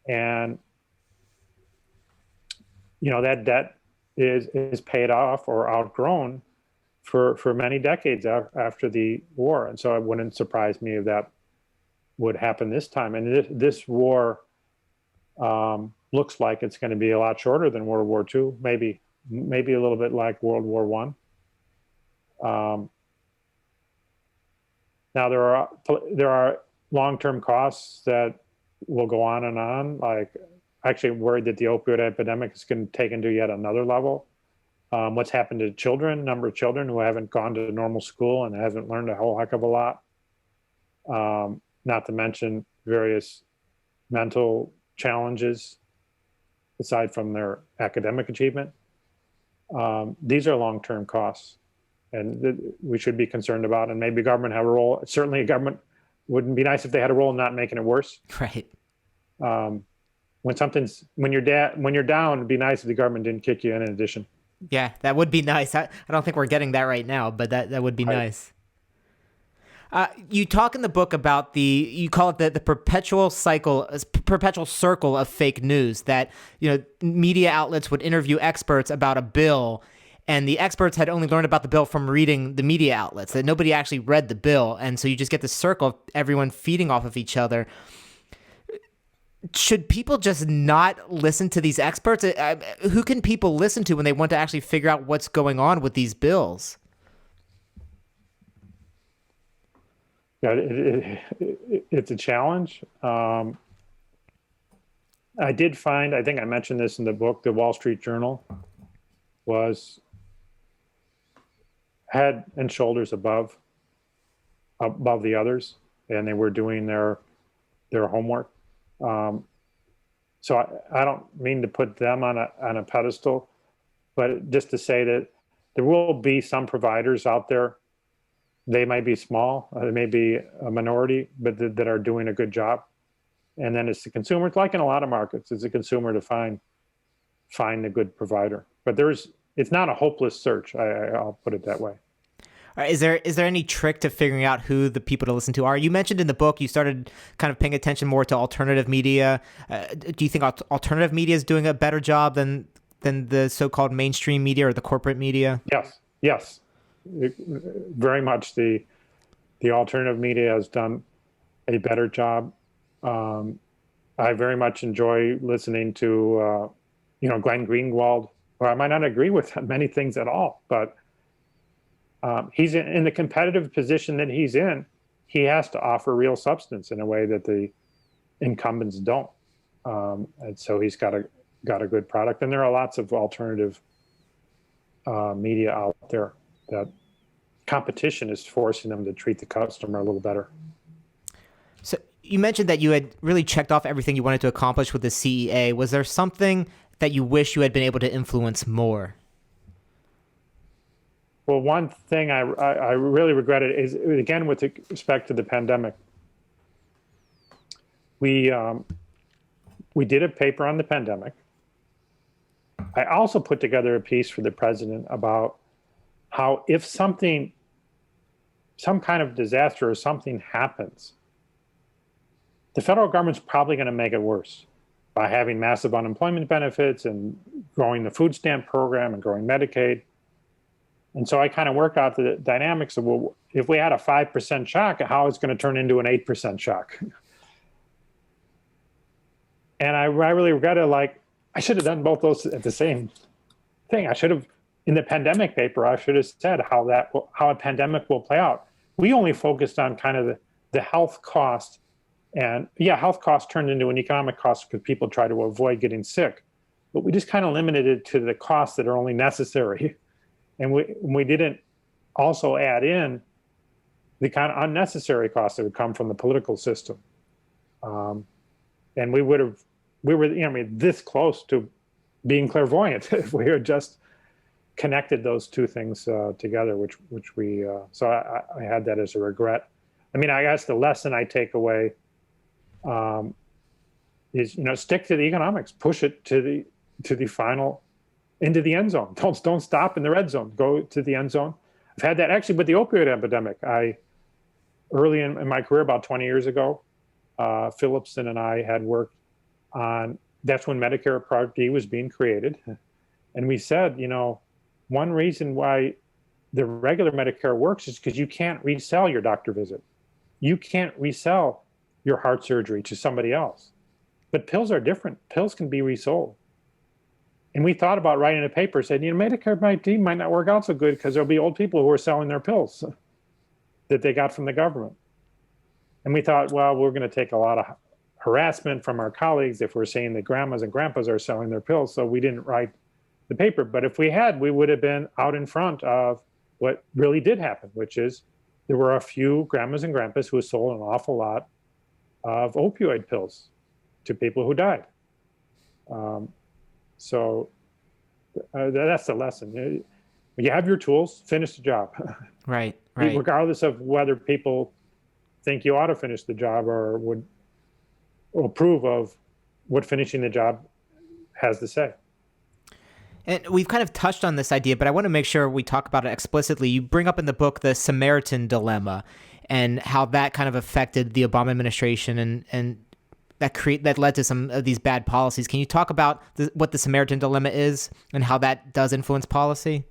And, that debt is paid off or outgrown for many decades after the war. And so it wouldn't surprise me if that would happen this time. And this war looks like it's going to be a lot shorter than World War II, maybe a little bit like World War I. Now there are long-term costs that will go on and on. Like, actually worried that the opioid epidemic is going to take into yet another level. What's happened to number of children who haven't gone to normal school and haven't learned a whole heck of a lot. Not to mention various mental challenges aside from their academic achievement. These are long-term costs, and we should be concerned about, and maybe government have a role. Certainly government Wouldn't be nice if they had a role in not making it worse. Right. When you're down, it'd be nice if the government didn't kick you in addition. Yeah, that would be nice. I don't think we're getting that right now, but that would be Right. nice. You talk in the book about you call it the perpetual circle of fake news, that, media outlets would interview experts about a bill, and the experts had only learned about the bill from reading the media outlets, that nobody actually read the bill. And so you just get this circle of everyone feeding off of each other. Should people just not listen to these experts? Who can people listen to when they want to actually figure out what's going on with these bills? Yeah, it's a challenge. I did find, I think I mentioned this in the book, the Wall Street Journal was head and shoulders above the others, and they were doing their homework. So I don't mean to put them on a pedestal, but just to say that there will be some providers out there. They might be small, they may be a minority, but that are doing a good job. And then it's the consumer, it's like in a lot of markets, it's the consumer to find a good provider. But it's not a hopeless search. I'll put it that way. Is there any trick to figuring out who the people to listen to are? You mentioned in the book you started kind of paying attention more to alternative media. Do you think alternative media is doing a better job than the so-called mainstream media or the corporate media? Yes. Very much the alternative media has done a better job. I very much enjoy listening to Glenn Greenwald, or I might not agree with many things at all, but he's in the competitive position that he's in. He has to offer real substance in a way that the incumbents don't, and so he's got a good product. And there are lots of alternative media out there that competition is forcing them to treat the customer a little better. So you mentioned that you had really checked off everything you wanted to accomplish with the CEA. Was there something that you wish you had been able to influence more? Well, one thing I really regretted is, again, with respect to the pandemic, we did a paper on the pandemic. I also put together a piece for the president about how if some kind of disaster or something happens, the federal government's probably going to make it worse by having massive unemployment benefits and growing the food stamp program and growing Medicaid. And so I kind of worked out the dynamics of, well, if we had a 5% shock, how it's going to turn into an 8% shock. And I really regretted, I should have done both those at the same thing. I should have, in the pandemic paper, I should have said how a pandemic will play out. We only focused on kind of the health cost. And health costs turned into an economic cost because people try to avoid getting sick. But we just kind of limited it to the costs that are only necessary. And we didn't also add in the kind of unnecessary costs that would come from the political system. And we were this close to being clairvoyant if we had just connected those two things together, which we, so I had that as a regret. I mean, I guess the lesson I take away is, stick to the economics, push it to the final, into the end zone. Don't stop in the red zone. Go to the end zone. I've had that actually with the opioid epidemic. Early in my career, about 20 years ago, Phillipson and I had worked on, that's when Medicare Part D was being created. And we said, one reason why the regular Medicare works is because you can't resell your doctor visit. You can't resell your heart surgery to somebody else. But pills are different. Pills can be resold. And we thought about writing a paper saying, Medicare Part D might not work out so good because there'll be old people who are selling their pills that they got from the government. And we thought, well, we're going to take a lot of harassment from our colleagues if we're saying that grandmas and grandpas are selling their pills. So we didn't write the paper. But if we had, we would have been out in front of what really did happen, which is there were a few grandmas and grandpas who sold an awful lot of opioid pills to people who died. So that's the lesson. You have your tools, finish the job. Right. Regardless of whether people think you ought to finish the job or would approve of what finishing the job has to say. And we've kind of touched on this idea, but I want to make sure we talk about it explicitly. You bring up in the book the Samaritan Dilemma and how that kind of affected the Obama administration and that led to some of these bad policies. Can you talk about what the Samaritan Dilemma is and how that does influence policy?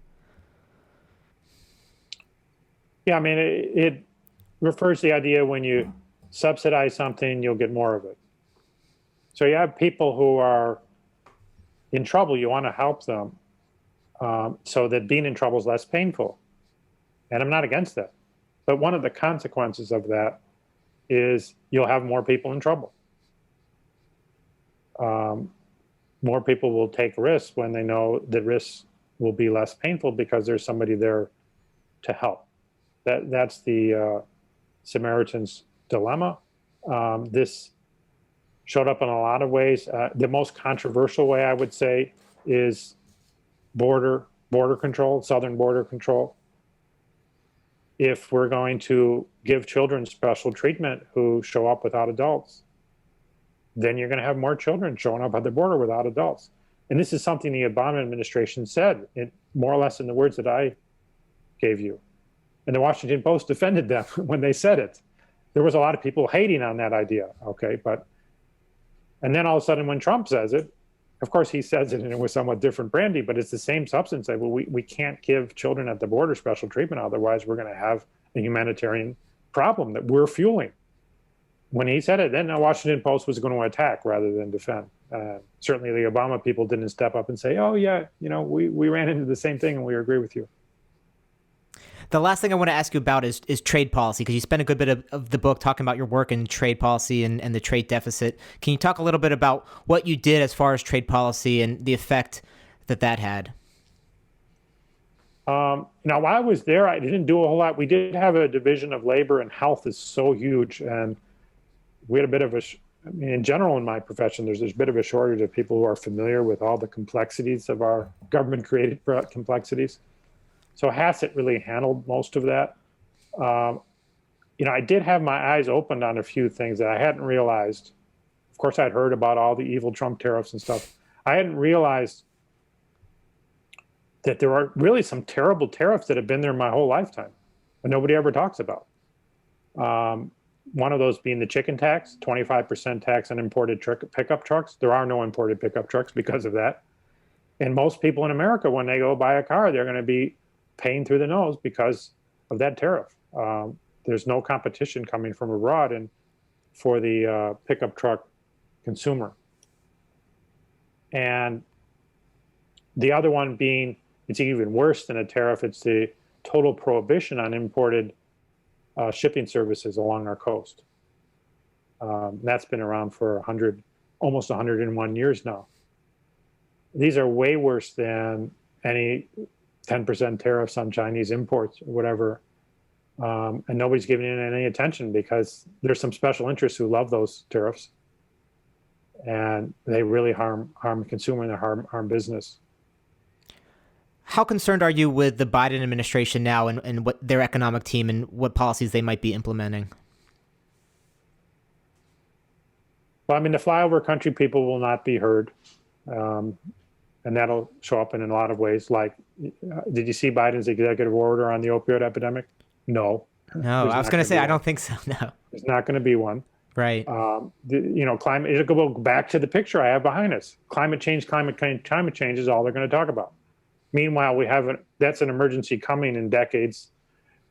Yeah, I mean, it refers to the idea when you subsidize something, you'll get more of it. So you have people who are in trouble, you want to help them so that being in trouble is less painful. And I'm not against that. But one of the consequences of that is you'll have more people in trouble. More people will take risks when they know the risks will be less painful because there's somebody there to help. That's the Samaritan's Dilemma. This showed up in a lot of ways. The most controversial way, I would say, is border control, southern border control. If we're going to give children special treatment who show up without adults, then you're going to have more children showing up at the border without adults. And this is something the Obama administration said, more or less in the words that I gave you. And the Washington Post defended them when they said it. There was a lot of people hating on that idea, okay? And then all of a sudden when Trump says it, of course he says it in a somewhat different brandy, but it's the same substance. Well, we can't give children at the border special treatment, otherwise we're going to have a humanitarian problem that we're fueling. When he said it, then the Washington Post was going to attack rather than defend. Certainly the Obama people didn't step up and say, oh yeah, we ran into the same thing and we agree with you. The last thing I want to ask you about is trade policy, because you spent a good bit of the book talking about your work in trade policy and the trade deficit. Can you talk a little bit about what you did as far as trade policy and the effect that had? Now, while I was there, I didn't do a whole lot. We did have a division of labor, and health is so huge. And we had a bit of in general in my profession, there's a bit of a shortage of people who are familiar with all the complexities of our government-created complexities. So Hassett really handled most of that. I did have my eyes opened on a few things that I hadn't realized. Of course, I'd heard about all the evil Trump tariffs and stuff. I hadn't realized that there are really some terrible tariffs that have been there my whole lifetime, but nobody ever talks about. One of those being the chicken tax, 25% tax on imported pickup trucks. There are no imported pickup trucks because of that. And most people in America, when they go buy a car, they're going to be paying through the nose because of that tariff. There's no competition coming from abroad and for the pickup truck consumer. And the other one being, it's even worse than a tariff, it's the total prohibition on imported shipping services along our coast. That's been around for almost 101 years now. These are way worse than any 10% tariffs on Chinese imports or whatever. And nobody's giving it any attention because there's some special interests who love those tariffs. And they really harm the consumer and they harm business. How concerned are you with the Biden administration now and what their economic team and what policies they might be implementing? Well, I mean, the flyover country people will not be heard. And that'll show up in a lot of ways. Like, did you see Biden's executive order on the opioid epidemic? No. No, I was going to say, I don't think so. No. There's not going to be one. Right. Climate, it'll go back to the picture I have behind us. Climate change is all they're going to talk about. Meanwhile, that's an emergency coming in decades,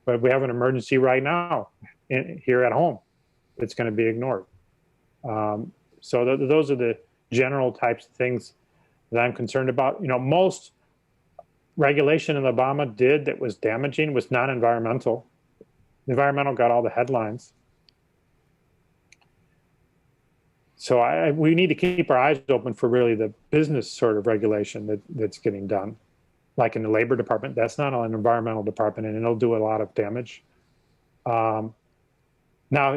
but we have an emergency right now here at home. It's going to be ignored. So those are the general types of things that I'm concerned about. Most regulation in Obama did that was damaging was non-environmental. Environmental got all the headlines. So we need to keep our eyes open for really the business sort of regulation that's getting done. Like in the Labor Department, that's not an environmental department, and it'll do a lot of damage. Now,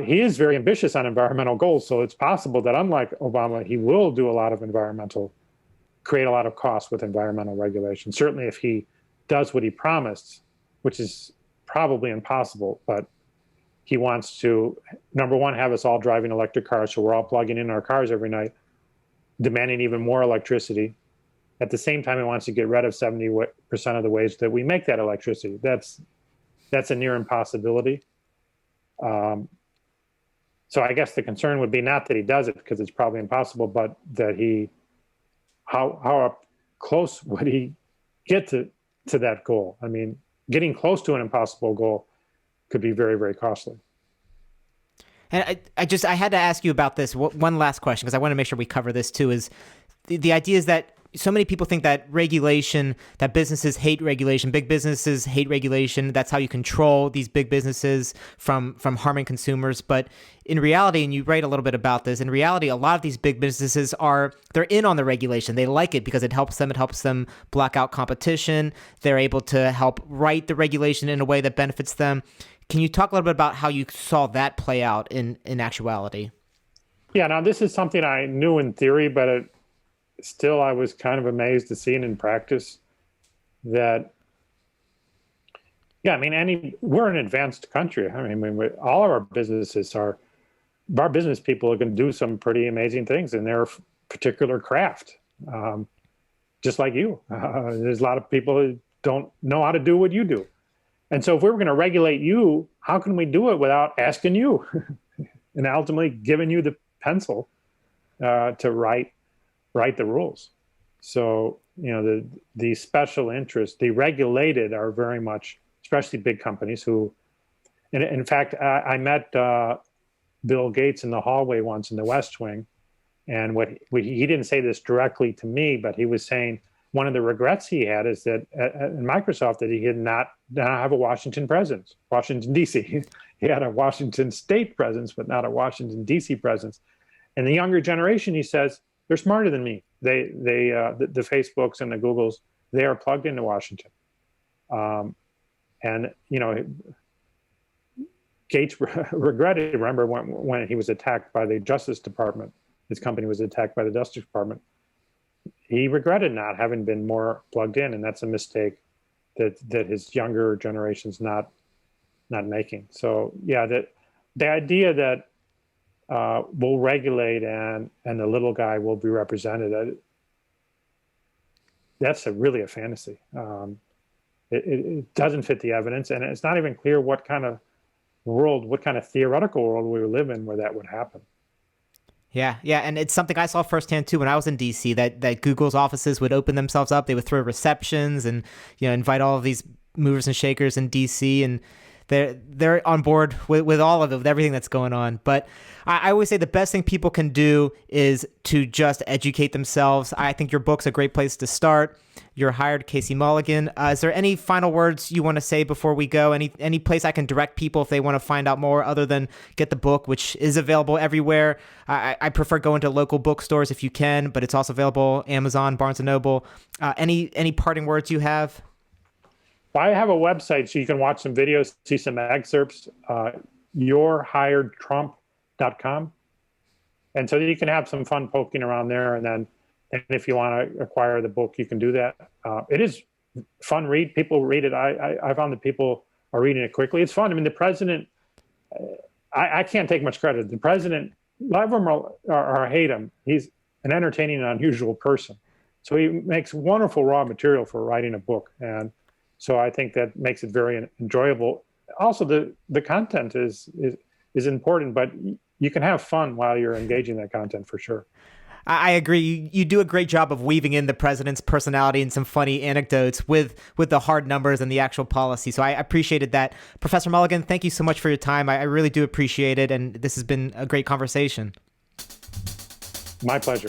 he is very ambitious on environmental goals, so it's possible that unlike Obama, he will do a lot of create a lot of costs with environmental regulation. Certainly if he does what he promised, which is probably impossible, but he wants to, number one, have us all driving electric cars, so we're all plugging in our cars every night, demanding even more electricity. At the same time, he wants to get rid of 70% of the ways that we make that electricity. That's a near impossibility. So I guess the concern would be not that he does it, because it's probably impossible, but that how close would he get to that goal? I mean, getting close to an impossible goal could be very, very costly. And I had to ask you about this. One last question, because I want to make sure we cover this too, is the idea is that so many people think that regulation, that businesses hate regulation, big businesses hate regulation. That's how you control these big businesses from harming consumers. But in reality, and you write a little bit about this, in reality, a lot of these big businesses they're in on the regulation. They like it because it helps them block out competition. They're able to help write the regulation in a way that benefits them. Can you talk a little bit about how you saw that play out in actuality? Yeah, now this is something I knew in theory, but still I was kind of amazed to see it in practice that, yeah, I mean, we're an advanced country. I mean, all of our businesses our business people are going to do some pretty amazing things in their particular craft, just like you. There's a lot of people who don't know how to do what you do. And so if we were going to regulate you, how can we do it without asking you and ultimately giving you the pencil to write the rules? So, the special interests, the regulated are very much, especially big companies who, and in fact, I met Bill Gates in the hallway once in the West Wing. And he didn't say this directly to me, but he was saying one of the regrets he had is that in Microsoft that he did not have a Washington presence, Washington, D.C. He had a Washington state presence, but not a Washington, D.C. presence. And the younger generation, he says, they're smarter than me. The Facebooks and the Googles, they are plugged into Washington. And, Gates regretted, remember when he was attacked by the Justice Department, his company was attacked by the Justice Department. He regretted not having been more plugged in, and that's a mistake that his younger generation's not making. So yeah, the idea that we'll regulate and the little guy will be represented, that's really a fantasy. It doesn't fit the evidence, and it's not even clear what kind of theoretical world we live in where that would happen. Yeah, and it's something I saw firsthand too when I was in DC, that Google's offices would open themselves up. They would throw receptions and invite all of these movers and shakers in DC, and they're on board with all of it, with everything that's going on. But I always say the best thing people can do is to just educate themselves. I think your book's a great place to start. You're hired, Casey Mulligan. Is there any final words you want to say before we go? Any place I can direct people if they want to find out more other than get the book, which is available everywhere? I prefer going to local bookstores if you can, but it's also available Amazon, Barnes & Noble. Any parting words you have? I have a website so you can watch some videos, see some excerpts, yourhiredtrump.com. And so you can have some fun poking around there. And if you want to acquire the book, you can do that. It is fun read. People read it. I found that people are reading it quickly. It's fun. I mean, the president, I can't take much credit. The president, love him or hate him, he's an entertaining and unusual person. So he makes wonderful raw material for writing a book. And so I think that makes it very enjoyable. Also, the content is important, but you can have fun while you're engaging that content for sure. I agree. You do a great job of weaving in the president's personality and some funny anecdotes with the hard numbers and the actual policy. So I appreciated that. Professor Mulligan, thank you so much for your time. I really do appreciate it. And this has been a great conversation. My pleasure.